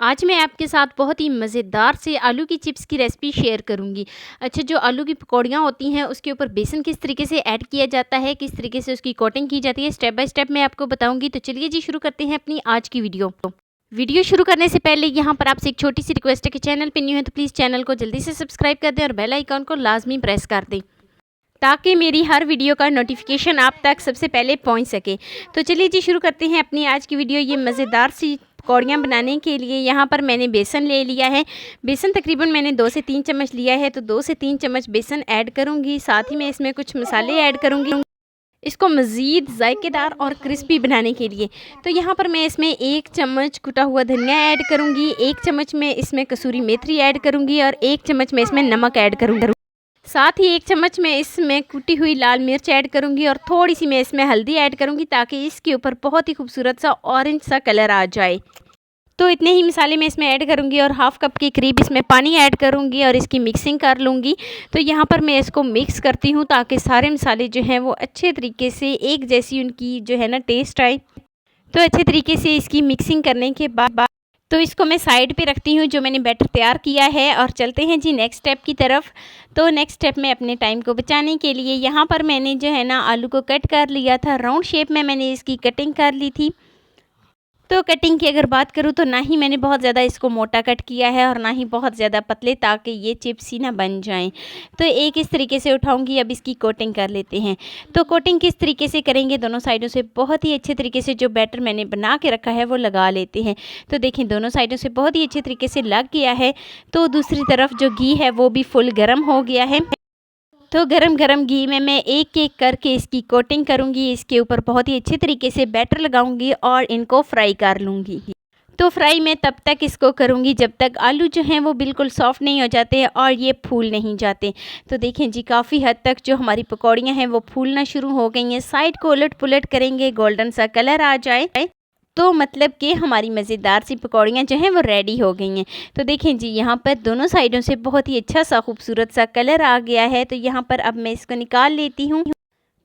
आज मैं आपके साथ बहुत ही मज़ेदार से आलू की चिप्स की रेसिपी शेयर करूंगी। अच्छा, जो आलू की पकौड़ियाँ होती हैं उसके ऊपर बेसन किस तरीके से ऐड किया जाता है, किस तरीके से उसकी कोटिंग की जाती है, स्टेप बाय स्टेप मैं आपको बताऊंगी। तो चलिए जी, शुरू करते हैं अपनी आज की वीडियो शुरू करने से पहले यहाँ पर आपसे एक छोटी सी रिक्वेस्ट है कि चैनल पे न्यू है तो प्लीज़ चैनल को जल्दी से सब्सक्राइब कर दें और बेल आइकॉन को लाजमी प्रेस कर दें ताकि मेरी हर वीडियो का नोटिफिकेशन आप तक सबसे पहले पहुंच सके। तो चलिए जी, शुरू करते हैं अपनी आज की वीडियो। ये मज़ेदार सी पकौड़ियाँ बनाने के लिए यहाँ पर मैंने बेसन ले लिया है। बेसन तकरीबन मैंने 2 से 3 चम्मच लिया है, तो 2 से 3 चम्मच बेसन ऐड करूँगी। साथ ही मैं इसमें कुछ मसाले ऐड करूँगी इसको मज़ीद जायकेदार और क्रिस्पी बनाने के लिए। तो यहाँ पर मैं इसमें 1 चम्मच कुटा हुआ धनिया ऐड करूँगी, 1 चम्मच मैं इसमें कसूरी मेथी ऐड करूँगी और 1 चम्मच मैं इसमें नमक ऐड करूँगी। साथ ही 1 चम्मच मैं इसमें कुटी हुई लाल मिर्च ऐड करूँगी और थोड़ी सी मैं इसमें हल्दी ऐड करूँगी ताकि इसके ऊपर बहुत ही खूबसूरत सा ऑरेंज सा कलर आ जाए। तो इतने ही मसाले मैं इसमें ऐड करूँगी और हाफ़ कप के करीब इसमें पानी ऐड करूँगी और इसकी मिक्सिंग कर लूँगी। तो यहाँ पर मैं इसको मिक्स करती हूँ ताकि सारे मसाले जो हैं वो अच्छे तरीके से एक जैसी उनकी जो है ना टेस्ट आए। तो अच्छे तरीके से इसकी मिक्सिंग करने के बाद तो इसको मैं साइड पे रखती हूँ, जो मैंने बैटर तैयार किया है, और चलते हैं जी नेक्स्ट स्टेप की तरफ। तो नेक्स्ट स्टेप में अपने टाइम को बचाने के लिए यहाँ पर मैंने जो है ना आलू को कट कर लिया था। राउंड शेप में मैंने इसकी कटिंग कर ली थी। तो कटिंग की अगर बात करूँ तो ना ही मैंने बहुत ज़्यादा इसको मोटा कट किया है और ना ही बहुत ज़्यादा पतले, ताकि ये चिप्स ही ना बन जाएं। तो एक इस तरीके से उठाऊंगी। अब इसकी कोटिंग कर लेते हैं। तो कोटिंग किस तरीके से करेंगे, दोनों साइडों से बहुत ही अच्छे तरीके से जो बैटर मैंने बना के रखा है वो लगा लेते हैं। तो देखें, दोनों साइडों से बहुत ही अच्छे तरीके से लग गया है। तो दूसरी तरफ जो घी है वो भी फुल गर्म हो गया है। तो गरम गरम घी में मैं एक एक करके इसकी कोटिंग करूँगी। इसके ऊपर बहुत ही अच्छे तरीके से बैटर लगाऊंगी और इनको फ्राई कर लूँगी। तो फ्राई मैं तब तक इसको करूँगी जब तक आलू जो हैं वो बिल्कुल सॉफ्ट नहीं हो जाते और ये फूल नहीं जाते। तो देखें जी, काफ़ी हद तक जो हमारी पकौड़ियाँ हैं वो फूलना शुरू हो गई हैं। साइड को उलट पुलट करेंगे, गोल्डन सा कलर आ जाए तो मतलब कि हमारी मज़ेदार सी पकौड़ियाँ जो हैं वो रेडी हो गई हैं। तो देखें जी, यहाँ पर दोनों साइडों से बहुत ही अच्छा सा खूबसूरत सा कलर आ गया है। तो यहाँ पर अब मैं इसको निकाल लेती हूँ।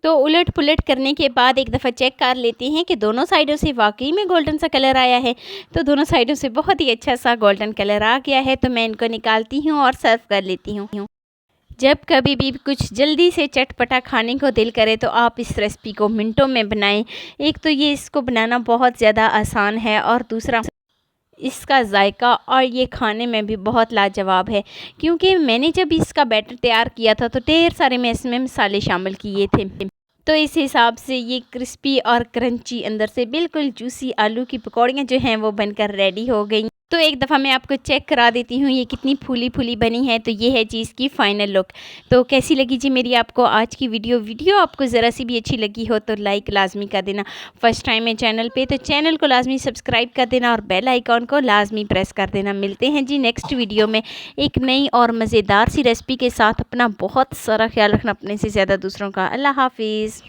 तो उलट पुलट करने के बाद एक दफ़ा चेक कर लेते हैं कि दोनों साइडों से वाकई में गोल्डन सा कलर आया है। तो दोनों साइडों से बहुत ही अच्छा सा गोल्डन कलर आ गया है। तो मैं इनको निकालती हूँ और सर्व कर लेती हूँ। जब कभी भी कुछ जल्दी से चटपटा खाने को दिल करे तो आप इस रेसिपी को मिनटों में बनाएं। एक तो ये इसको बनाना बहुत ज़्यादा आसान है और दूसरा इसका जायका और ये खाने में भी बहुत लाजवाब है, क्योंकि मैंने जब इसका बैटर तैयार किया था तो ढेर सारे मैं इसमें मसाले शामिल किए थे। तो इस हिसाब से ये क्रिस्पी और क्रंची, अंदर से बिल्कुल जूसी आलू की पकौड़ियाँ जो हैं वो बनकर रेडी हो गई। तो एक दफ़ा मैं आपको चेक करा देती हूँ ये कितनी फूली फूली बनी है। तो ये है जी इसकी फ़ाइनल लुक। तो कैसी लगी जी मेरी आपको आज की वीडियो आपको ज़रा सी भी अच्छी लगी हो तो लाइक लाजमी कर देना। फर्स्ट टाइम है चैनल पे तो चैनल को लाजमी सब्सक्राइब कर देना और बेल आइकॉन को लाजमी प्रेस कर देना। मिलते हैं जी नेक्स्ट वीडियो में एक नई और मज़ेदार सी रेसिपी के साथ। अपना बहुत सारा ख्याल रखना, अपने से ज़्यादा दूसरों का। अल्लाह हाफिज़।